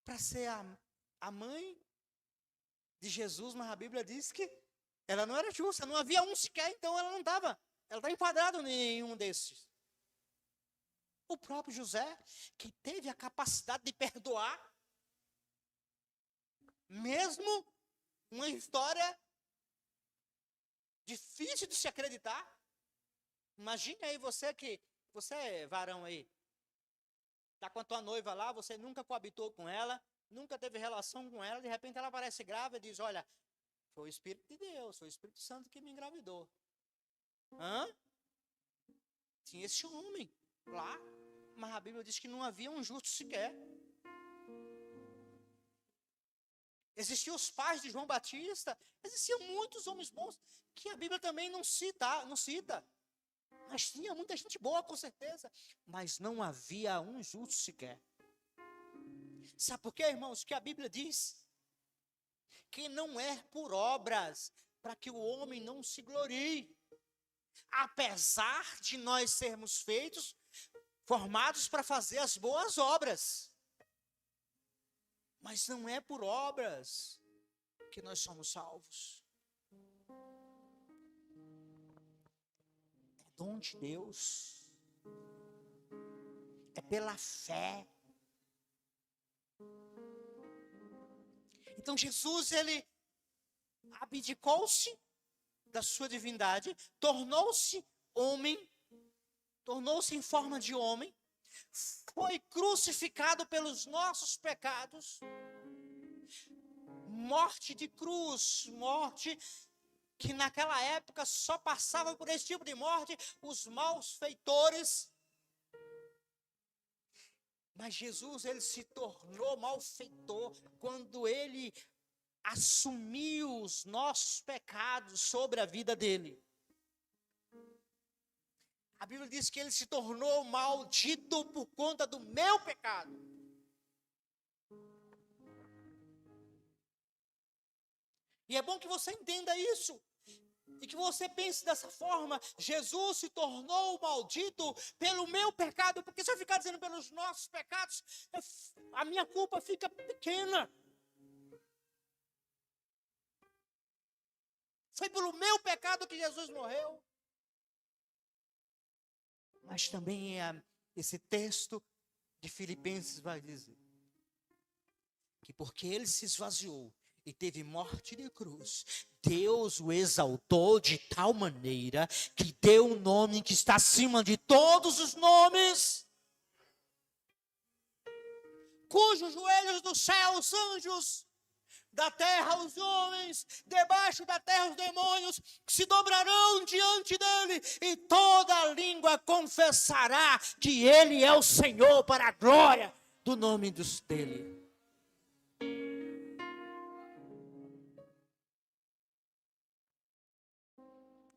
para ser a mãe de Jesus, mas a Bíblia diz que ela não era justa, não havia um sequer, então ela não estava enquadrada em nenhum desses. O próprio José, que teve a capacidade de perdoar, mesmo uma história Difícil de se acreditar. Imagine aí você é varão aí. Está com a tua noiva lá, você nunca coabitou com ela, nunca teve relação com ela, de repente ela aparece grávida e diz, olha, foi o Espírito de Deus, foi o Espírito Santo que me engravidou. Hã? Tinha esse homem lá, mas a Bíblia diz que não havia um justo sequer. Existiam os pais de João Batista, existiam muitos homens bons, que a Bíblia também não cita. Mas tinha muita gente boa, com certeza. Mas não havia um justo sequer. Sabe por quê, irmãos? Que a Bíblia diz que não é por obras, para que o homem não se glorie. Apesar de nós sermos formados para fazer as boas obras. Mas não é por obras que nós somos salvos. É dom de Deus. É pela fé. Então Jesus, ele abdicou-se da sua divindade, tornou-se homem, tornou-se em forma de homem, foi crucificado pelos nossos pecados, morte de cruz, morte que naquela época só passava por esse tipo de morte os malfeitores. Mas Jesus, ele se tornou malfeitor quando ele assumiu os nossos pecados sobre a vida dele. A Bíblia diz que ele se tornou maldito por conta do meu pecado. E é bom que você entenda isso. E que você pense dessa forma. Jesus se tornou maldito pelo meu pecado. Porque se eu ficar dizendo pelos nossos pecados, a minha culpa fica pequena. Foi pelo meu pecado que Jesus morreu. Mas também esse texto de Filipenses vai dizer que porque ele se esvaziou e teve morte de cruz, Deus o exaltou de tal maneira que deu um nome que está acima de todos os nomes, cujos joelhos do céu, os anjos, da terra os homens, debaixo da terra os demônios, se dobrarão diante dele, e toda língua confessará que ele é o Senhor, para a glória do nome dele.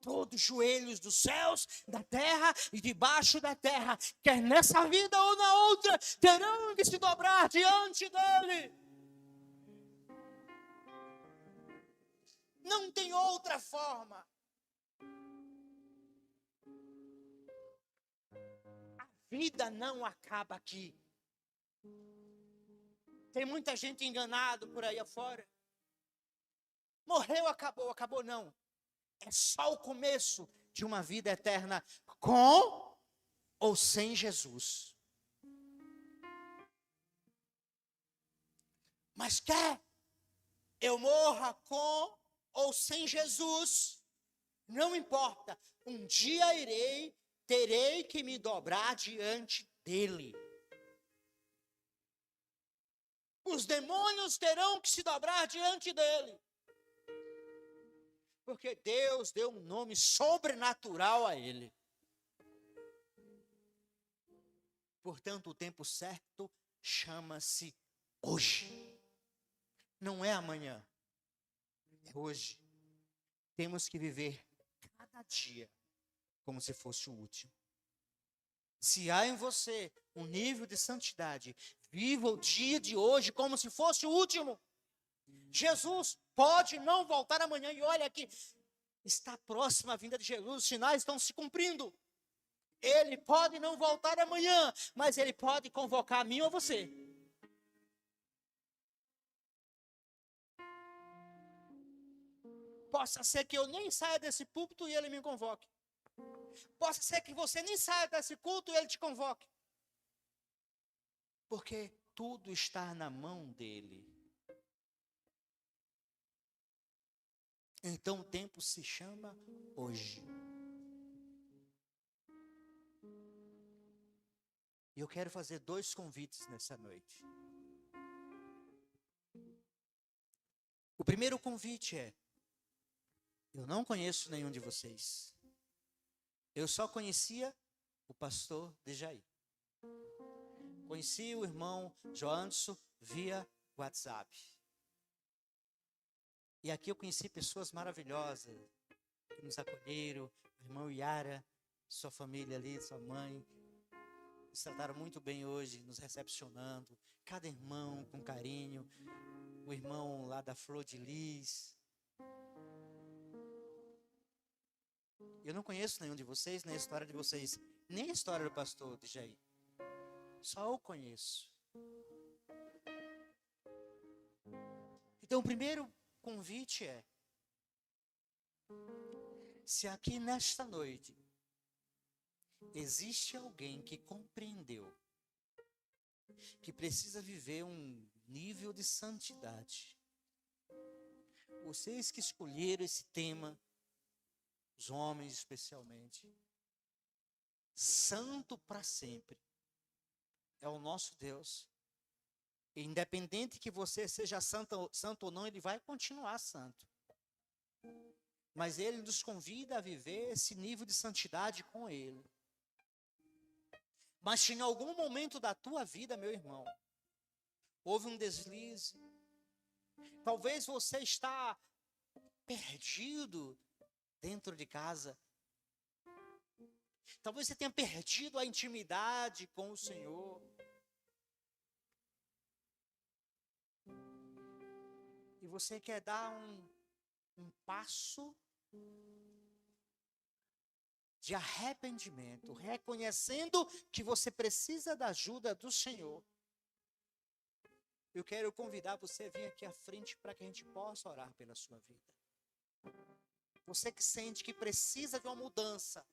Todos os joelhos dos céus, da terra e debaixo da terra, quer nessa vida ou na outra, terão que se dobrar diante dele. Não tem outra forma. A vida não acaba aqui. Tem muita gente enganada por aí afora. Morreu, acabou. Acabou não. É só o começo de uma vida eterna com ou sem Jesus. Mas quer eu morra com ou sem Jesus, não importa, um dia terei que me dobrar diante dele. Os demônios terão que se dobrar diante dele. Porque Deus deu um nome sobrenatural a ele. Portanto, o tempo certo chama-se hoje. Não é amanhã. É hoje. Temos que viver cada dia como se fosse o último. Se há em você um nível de santidade, viva o dia de hoje como se fosse o último. Jesus pode não voltar amanhã. E olha aqui, está próxima a vinda de Jesus, os sinais estão se cumprindo. Ele pode não voltar amanhã, mas ele pode convocar a mim ou você. Possa ser que eu nem saia desse púlpito e ele me convoque. Possa ser que você nem saia desse culto e ele te convoque. Porque tudo está na mão dele. Então o tempo se chama hoje. E eu quero fazer 2 convites nessa noite. O primeiro convite é: eu não conheço nenhum de vocês. Eu só conhecia o pastor Dejaí. Conheci o irmão Joanderson via WhatsApp. E aqui eu conheci pessoas maravilhosas que nos acolheram. O irmão Yara, sua família ali, sua mãe. Nos trataram muito bem hoje, nos recepcionando. Cada irmão com carinho. O irmão lá da Flor de Lis. Eu não conheço nenhum de vocês, nem a história de vocês, nem a história do pastor Dejaí. Só o conheço. Então, o primeiro convite é: se aqui nesta noite existe alguém que compreendeu que precisa viver um nível de santidade, vocês que escolheram esse tema, os homens especialmente, santo para sempre, é o nosso Deus. Independente que você seja santo ou não, Ele vai continuar santo. Mas Ele nos convida a viver esse nível de santidade com Ele. Mas se em algum momento da tua vida, meu irmão, houve um deslize, talvez você está perdido dentro de casa, talvez você tenha perdido a intimidade com o Senhor, e você quer dar um passo de arrependimento, reconhecendo que você precisa da ajuda do Senhor, eu quero convidar você a vir aqui à frente para que a gente possa orar pela sua vida. Você que sente que precisa de uma mudança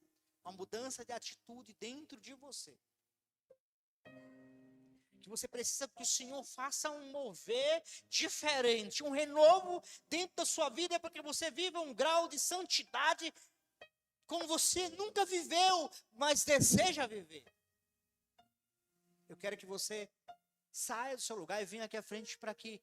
de atitude dentro de você. Que você precisa que o Senhor faça um mover diferente, um renovo dentro da sua vida, para que você viva um grau de santidade como você nunca viveu, mas deseja viver. Eu quero que você saia do seu lugar e venha aqui à frente para que